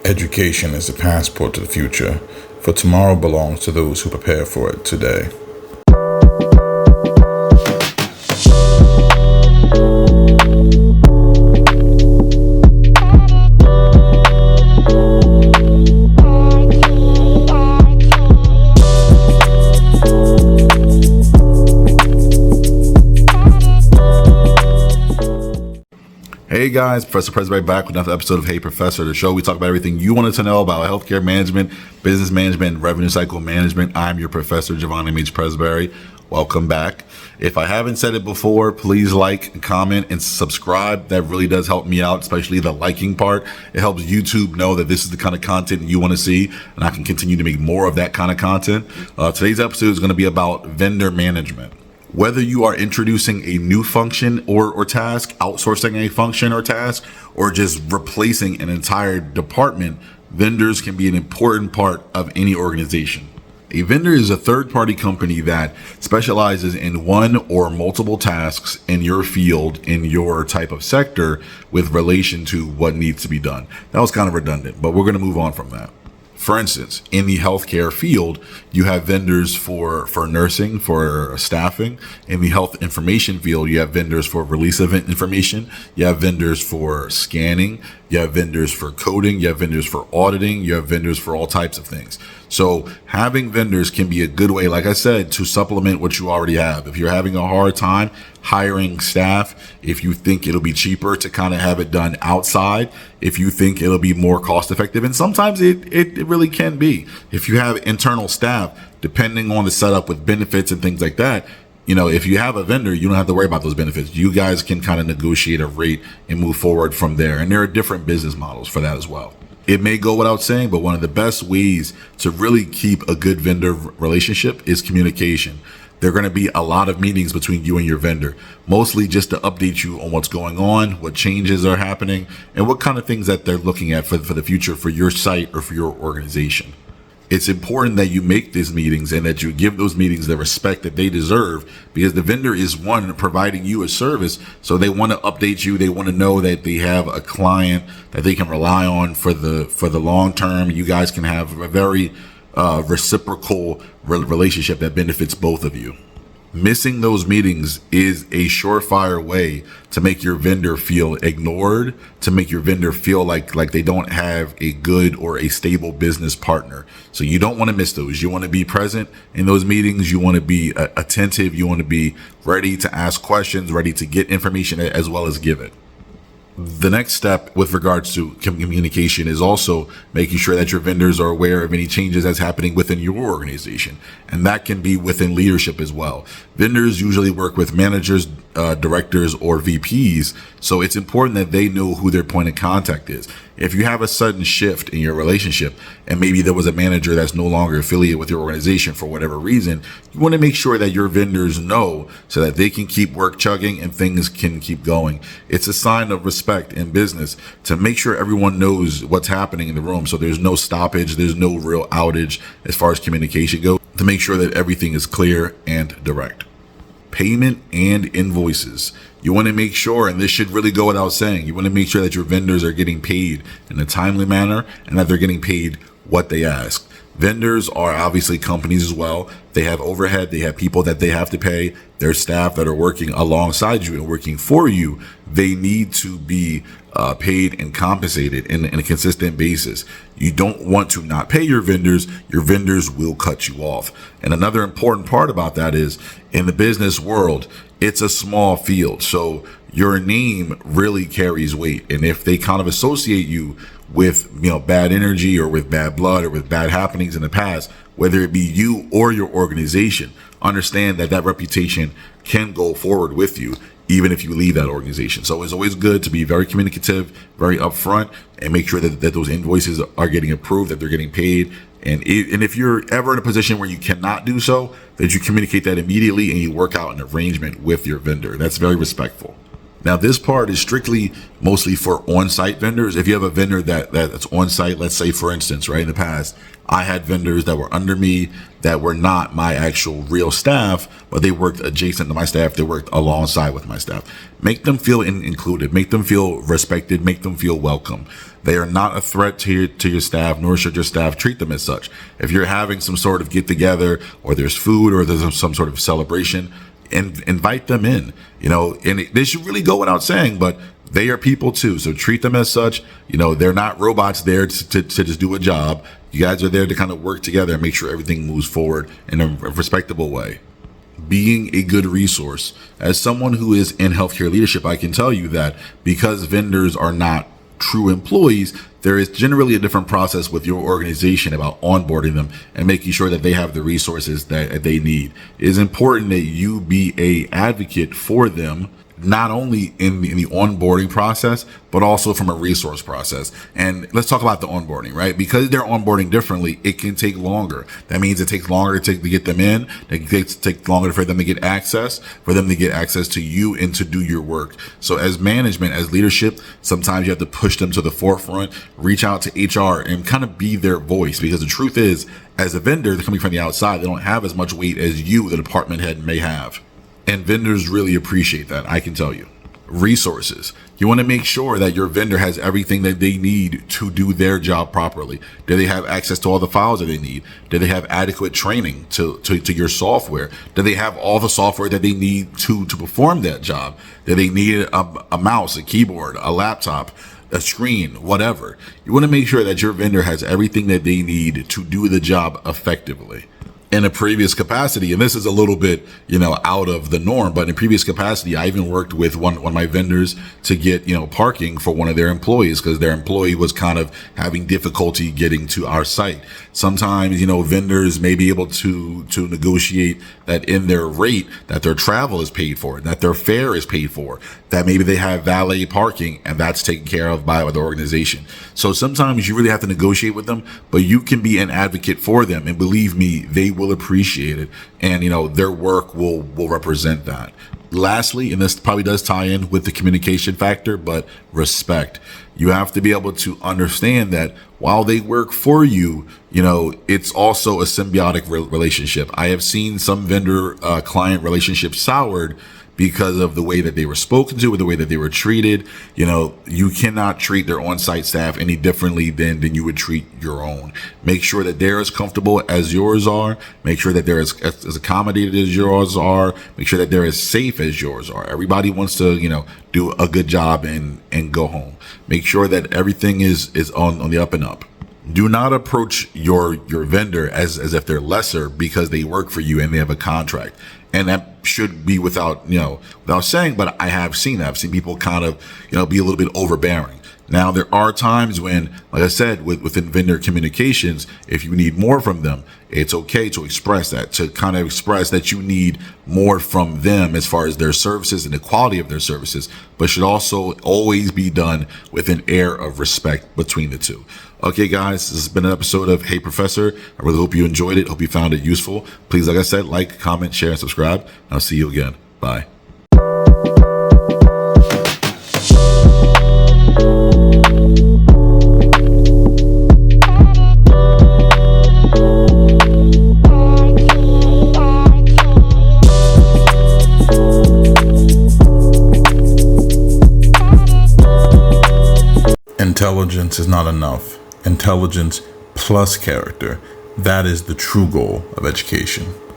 Education is the passport to the future, for tomorrow belongs to those who prepare for it today. Hey guys, Professor Presbury back with another episode of Hey Professor, the show we talk about everything you wanted to know about healthcare management, business management, and revenue cycle management. I'm your Professor, Javon M. H. Presbury. Welcome back. If I haven't said it before, please like, comment, and subscribe. That really does help me out, especially the liking part. It helps YouTube know that this is the kind of content you want to see, and I can continue to make more of that kind of content. Today's episode is going to be about vendor management. Whether you are introducing a new function or task, outsourcing a function or task, or just replacing an entire department, vendors can be an important part of any organization. A vendor is a third-party company that specializes in one or multiple tasks in your field, in your type of sector, with relation to what needs to be done. That was kind of redundant, but we're going to move on from that. For instance, in the healthcare field, you have vendors for nursing, for staffing. In the health information field, you have vendors for release of information. You have vendors for scanning. You have vendors for coding. You have vendors for auditing. You have vendors for all types of things. So having vendors can be a good way, like I said, to supplement what you already have. If you're having a hard time hiring staff, if you think it'll be cheaper to kind of have it done outside, if you think it'll be more cost effective, and sometimes it really can be. If you have internal staff, depending on the setup with benefits and things like that, if you have a vendor, you don't have to worry about those benefits. You guys can kind of negotiate a rate and move forward from there. And there are different business models for that as well. It may go without saying, but one of the best ways to really keep a good vendor relationship is communication. There are going to be a lot of meetings between you and your vendor, mostly just to update you on what's going on, what changes are happening, and what kind of things that they're looking at for the future for your site or for your organization. It's important that you make these meetings and that you give those meetings the respect that they deserve, because the vendor is one providing you a service. So they want to update you. They want to know that they have a client that they can rely on for the long term. You guys can have a very reciprocal relationship that benefits both of you. Missing those meetings is a surefire way to make your vendor feel ignored, to make your vendor feel like they don't have a good or a stable business partner. So you don't want to miss those. You want to be present in those meetings. You want to be attentive. You want to be ready to ask questions, ready to get information as well as give it. The next step with regards to communication is also making sure that your vendors are aware of any changes that's happening within your organization. And that can be within leadership as well. Vendors usually work with managers, directors, or VPs. So it's important that they know who their point of contact is. If you have a sudden shift in your relationship, and maybe there was a manager that's no longer affiliated with your organization for whatever reason, you want to make sure that your vendors know so that they can keep work chugging and things can keep going. It's a sign of respect in business to make sure everyone knows what's happening in the room. So there's no stoppage, there's no real outage as far as communication goes, to make sure that everything is clear and direct. Payment and invoices. You want to make sure, and this should really go without saying, you want to make sure that your vendors are getting paid in a timely manner and that they're getting paid what they ask. Vendors are obviously companies as well. They have overhead. They have people that they have to pay. Their staff that are working alongside you and working for you. They need to be paid and compensated in a consistent basis. You don't want to not pay your vendors. Your vendors will cut you off. And another important part about that is, in the business world, it's a small field. So your name really carries weight. And if they kind of associate you with, bad energy or with bad blood or with bad happenings in the past, whether it be you or your organization, understand that reputation can go forward with you, even if you leave that organization. So it's always good to be very communicative, very upfront, and make sure that those invoices are getting approved, that they're getting paid. And if you're ever in a position where you cannot do so, that you communicate that immediately and you work out an arrangement with your vendor. That's very respectful. Now, this part is strictly mostly for on-site vendors. If you have a vendor that's on-site, let's say, for instance, right, in the past, I had vendors that were under me that were not my actual real staff, but they worked adjacent to my staff. They worked alongside with my staff. Make them feel included. Make them feel respected. Make them feel welcome. They are not a threat to your staff, nor should your staff treat them as such. If you're having some sort of get together, or there's food, or there's some sort of celebration, and invite them in, and they should really go without saying, but they are people too. So treat them as such. They're not robots there to just do a job. You guys are there to kind of work together and make sure everything moves forward in a respectable way. Being a good resource. As someone who is in healthcare leadership, I can tell you that because vendors are not true employees, there is generally a different process with your organization about onboarding them and making sure that they have the resources that they need. It is important that you be a advocate for them, not only in the onboarding process, but also from a resource process. And let's talk about the onboarding, right? Because they're onboarding differently, it can take longer. That means it takes longer to get them in. It takes longer for them to get access to you and to do your work. So as management, as leadership, sometimes you have to push them to the forefront, reach out to HR and kind of be their voice. Because the truth is, as a vendor, they're coming from the outside. They don't have as much weight as you, the department head, may have. And vendors really appreciate that, I can tell you. Resources. You want to make sure that your vendor has everything that they need to do their job properly. Do they have access to all the files that they need? Do they have adequate training to your software? Do they have all the software that they need to perform that job? Do they need a mouse, a keyboard, a laptop, a screen, whatever? You want to make sure that your vendor has everything that they need to do the job effectively. In a previous capacity, and this is a little bit, out of the norm, but in a previous capacity, I even worked with one of my vendors to get, parking for one of their employees because their employee was kind of having difficulty getting to our site. Sometimes, vendors may be able to negotiate that in their rate that their travel is paid for, that their fare is paid for, that maybe they have valet parking and that's taken care of by the organization. So sometimes you really have to negotiate with them, but you can be an advocate for them. And believe me, they will appreciate it. And, their work will represent that. Lastly, and this probably does tie in with the communication factor, but respect. You have to be able to understand that while they work for you, it's also a symbiotic relationship. I have seen some vendor client relationships soured because of the way that they were spoken to or the way that they were treated. You cannot treat their on-site staff any differently than you would treat your own. Make sure that they're as comfortable as yours are. Make sure that they're as accommodated as yours are. Make sure that they're as safe as yours are. Everybody wants to, do a good job and go home. Make sure that everything is on the up and up. Do not approach your vendor as if they're lesser because they work for you and they have a contract. And that should be without saying, but I have seen that. I've seen people kind of, be a little bit overbearing. Now, there are times when, like I said, within vendor communications, if you need more from them, it's okay to express that, to kind of express that you need more from them as far as their services and the quality of their services, but should also always be done with an air of respect between the two. Okay, guys, this has been an episode of Hey Professor. I really hope you enjoyed it. Hope you found it useful. Please, like I said, like, comment, share, and subscribe. I'll see you again. Bye. Intelligence is not enough. Intelligence plus character. That is the true goal of education.